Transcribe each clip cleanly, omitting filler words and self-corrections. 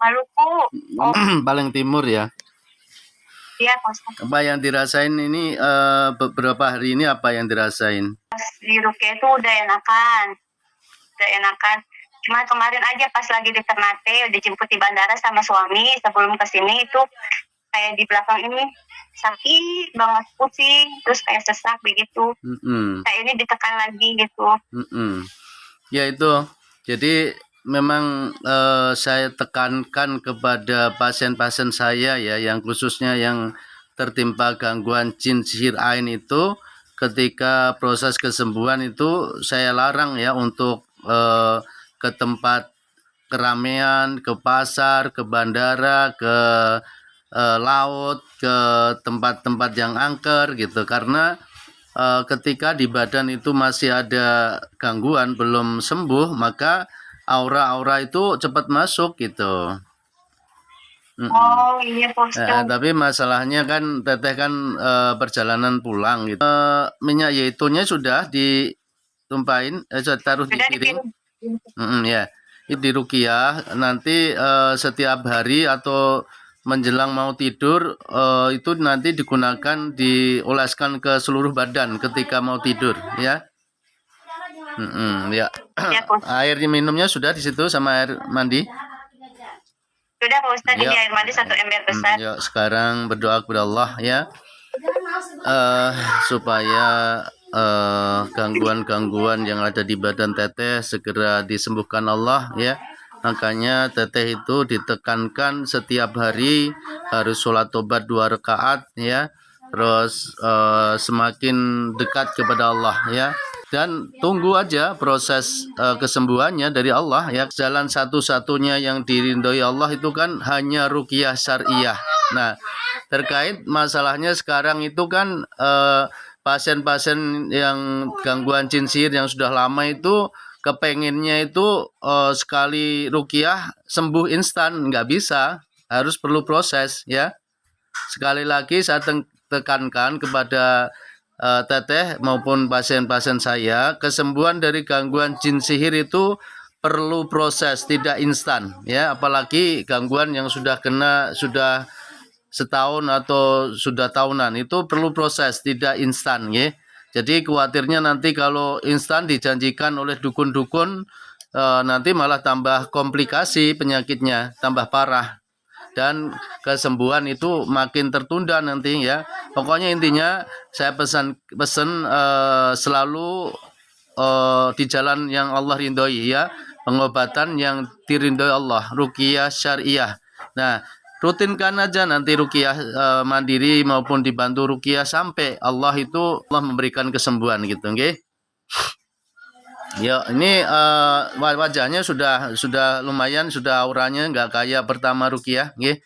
Maluku. Oh, Paling timur ya. iya Pak Ustadz. Apa yang dirasain ini beberapa hari ini apa yang dirasain? Pas di Rukia itu udah enakan. Cuma kemarin aja pas lagi di Ternate udah jemput di bandara sama suami, sebelum kesini itu kayak di belakang ini sakit banget, pusing, terus kayak sesak begitu. Kayak ini ditekan lagi gitu. Ya itu, jadi memang saya tekankan kepada pasien-pasien saya ya, yang khususnya yang tertimpa gangguan jin sihir ain itu, ketika proses kesembuhan itu saya larang ya untuk ke tempat keramaian, ke pasar, ke bandara, ke laut, ke tempat-tempat yang angker gitu, karena ketika di badan itu masih ada gangguan belum sembuh, maka aura-aura itu cepat masuk gitu. Oh iya Pak Ustadz. Tapi masalahnya kan teteh kan perjalanan pulang gitu. Minyak zaitunya sudah ditumpahin, taruh di piring. Ya, itu di ruqyah nanti setiap hari atau menjelang mau tidur itu nanti digunakan, dioleskan ke seluruh badan ketika mau tidur ya. Ya. Air minumnya sudah di situ sama air mandi. Sudah Pak Ustadz, ini air mandi 1 ember besar. Yuk, sekarang berdoa kepada Allah ya, supaya gangguan-gangguan yang ada di badan teteh segera disembuhkan Allah ya. Makanya teteh itu ditekankan setiap hari harus sholat tobat 2 rakaat ya, terus semakin dekat kepada Allah ya, dan tunggu aja proses kesembuhannya dari Allah ya. Jalan satu-satunya yang dirindoi Allah itu kan hanya ruqyah syariah. Nah, terkait masalahnya sekarang itu kan pasien-pasien yang gangguan jin sihir yang sudah lama itu kepengennya itu sekali ruqyah sembuh instan, nggak bisa, harus perlu proses ya. Sekali lagi saya tekankan kepada teteh maupun pasien-pasien saya, kesembuhan dari gangguan jin sihir itu perlu proses, tidak instan ya. Apalagi gangguan yang sudah kena sudah setahun atau sudah tahunan, itu perlu proses, tidak instan ya. Jadi khawatirnya nanti kalau instan dijanjikan oleh dukun-dukun, nanti malah tambah komplikasi penyakitnya, tambah parah, dan kesembuhan itu makin tertunda nanti ya. Pokoknya intinya saya pesan selalu di jalan yang Allah rindhoi ya, pengobatan yang dirindhoi Allah, ruqyah syariah. Nah, rutinkan aja nanti ruqyah mandiri maupun dibantu ruqyah sampai Allah memberikan kesembuhan gitu, nggih. Ya, ini wajahnya sudah lumayan, sudah auranya nggak kayak pertama ruqyah, nggih.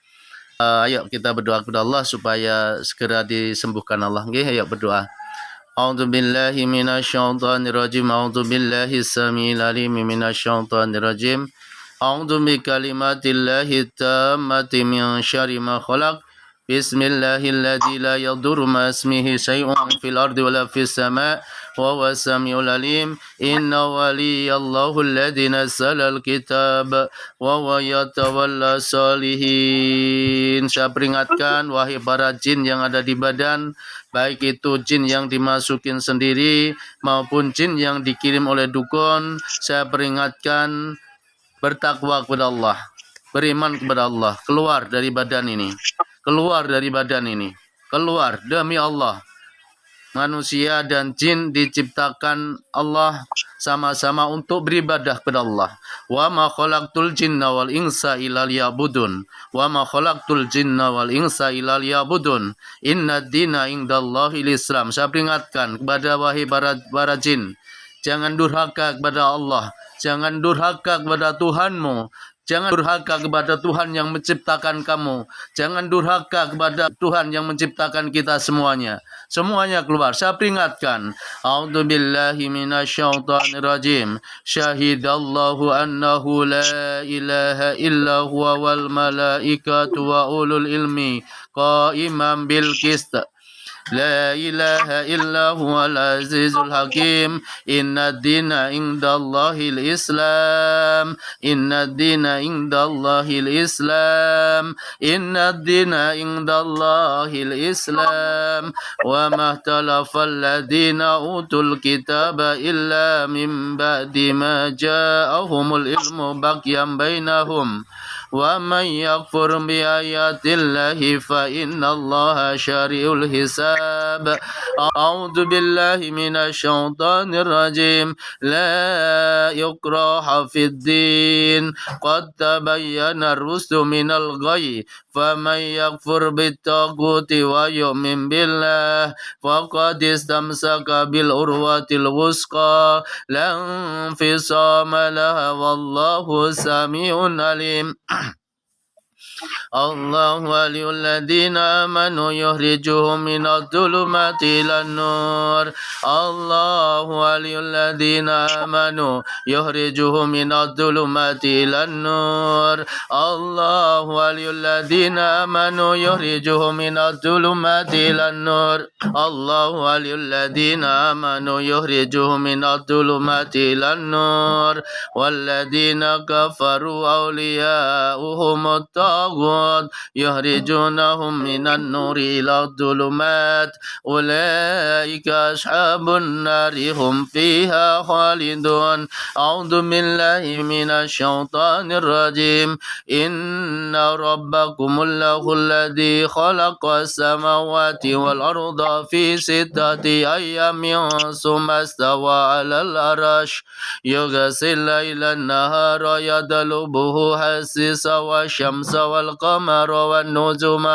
Ayo kita berdoa kepada Allah supaya segera disembuhkan Allah, nggih. Ayo berdoa. A'udzu billahi minasyaitonir rajim. A'udzu billahi samil alim minasyaitonir rajim. A'udzu bikalimatillahi tammati min syarri ma khalaq. Bismillahilladzi la yadurru ma ismihi syai'un fil ardi wala fis sama' wa huwa samiul alim. Inna waliyallahu alladzi nazzalal kitab wa huwa yatawalla salihin. Saya peringatkan wahai para jin yang ada di badan, baik itu jin yang dimasukin sendiri maupun jin yang dikirim oleh dukun, saya peringatkan bertakwa kepada Allah, beriman kepada Allah, keluar dari badan ini, keluar demi Allah. Manusia dan jin diciptakan Allah sama-sama untuk beribadah kepada Allah. Wa ma khalaqtul jinna wal insa illa liya'budun. Inna dina indallahil Islam. Saya peringatkan kepada wahai para jin, jangan durhaka kepada Allah, jangan durhaka kepada Tuhanmu. Jangan durhaka kepada Tuhan yang menciptakan kamu. Jangan durhaka kepada Tuhan yang menciptakan kita semuanya. Semuanya keluar. Saya peringatkan. A'udzu billahi minasyaitonir rajim. Syahidallahu annahu la ilaha illa huwa wal malaikatu wa ulul ilmi qa'iman bil qist. لا إله إلا هو العزيز الحكيم إن الدين عند الله الإسلام إن الدين عند الله الإسلام إن الدين عند الله الإسلام وما اختلف الذين أوتوا الكتاب إلا من بعد ما جاءهم العلم بغيا بينهم ومن يكفر بآيات الله فإن الله سريع الحساب أعوذ بالله من الشيطان الرجيم لا إكراه في الدين قد تبين الرشد من الغي فمن يكفر بالطاغوت ويؤمن بالله فقد استمسك بالعروة الوثقى لا انفصام لها والله سميع عليم الله ولي الذين آمنوا يخرجهم من الظلمات إلى النور الله ولي الذين آمنوا يخرجهم من الظلمات إلى النور الله ولي الذين آمنوا يخرجهم من الظلمات إلى النور الله ولي الذين آمنوا يخرجهم من الظلمات إلى النور والذين كفروا أولياؤهم الطاغوت يخرجونهم من النور إلى الظلمات أولئك أصحاب النار هم فيها خالدون أعوذ بالله من الشيطان الرجيم إن ربكم الله الذي خلق السماوات والأرض في 6 أيام ثم استوى على العرش يغشي الليل النهار يطلبه حثيثا والشمس والقمر والنجوم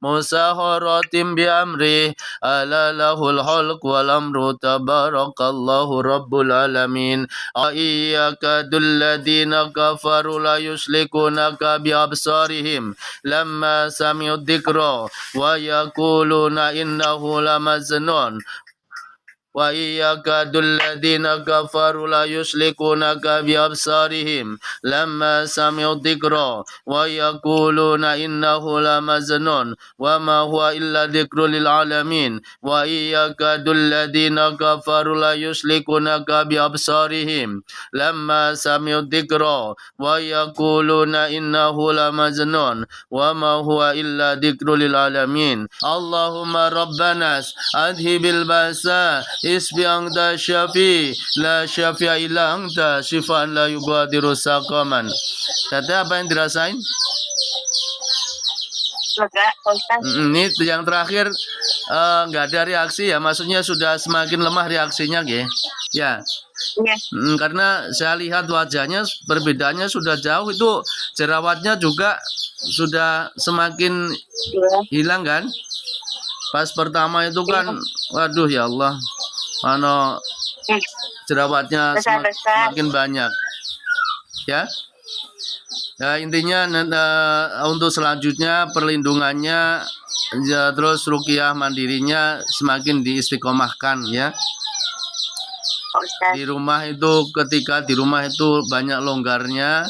مسخرات بأمره ألا له الخلق والأمر تبارك الله رب العالمين إياك الذين كفروا لا يشركونك بأبصارهم لما سمعوا الذكر ويقولون إنه لمجنون وإياك الذين كفروا لا يشركونك بأبصارهم لما سمعوا الذكر ويقولون إنه لمجنون وما هو إلا ذكر للعالمين وإياك الذين كفروا لا يشركونك بأبصارهم لما سمعوا الذكر ويقولون إنه لمجنون وما هو إلا ذكر للعالمين اللهم ربنا أذهب البأساء isbi anta syafi la syafi'a illa anta syifaan la yubadiru saqaman. Tete apa yang dirasain? Lega, Ustaz. Ini yang terakhir nggak ada reaksi ya, maksudnya sudah semakin lemah reaksinya ya. Iya. Karena saya lihat wajahnya perbedaannya sudah jauh, itu jerawatnya juga sudah semakin hilang kan? Pas pertama itu kan, waduh ya Allah, jerawatnya semakin banyak. Ya, intinya untuk selanjutnya perlindungannya, ya, terus ruqyah mandirinya semakin diistiqomahkan ya. Di rumah itu, ketika di rumah itu banyak longgarnya,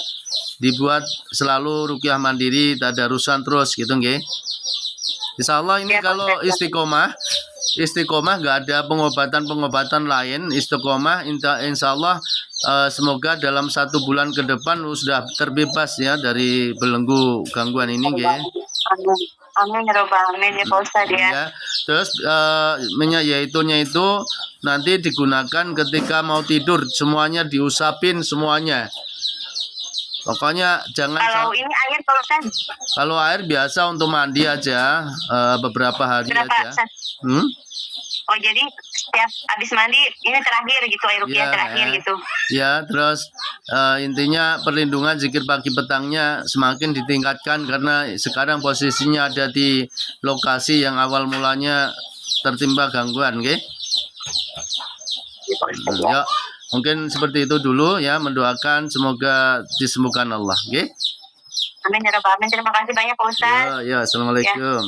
dibuat selalu ruqyah mandiri, tadarusan terus gitu nggih. Insyaallah ini ya, kalau istiqomah nggak ada pengobatan lain, istiqomah insyaallah semoga dalam 1 bulan ke depan sudah terbebas ya dari belenggu gangguan ini nggih. Amin ya rabbal alamin ya Pak Ustaz ya. Terus yaitunya itu nanti digunakan ketika mau tidur, semuanya diusapin semuanya. Pokoknya jangan. Kalau ini air Pak Ustaz? Kalau air biasa untuk mandi aja, beberapa hari aja. Oh jadi setiap habis mandi ini terakhir gitu, air ruqyah terakhir gitu. Ya, terus intinya perlindungan zikir pagi petangnya semakin ditingkatkan karena sekarang posisinya ada di lokasi yang awal mulanya tertimpa gangguan, nggih. Ya, mungkin seperti itu dulu ya, mendoakan semoga disembuhkan Allah, nggih. Amin ya rabbal alamin. Terima kasih banyak Pak Ustaz. Ya, assalamualaikum. Ya.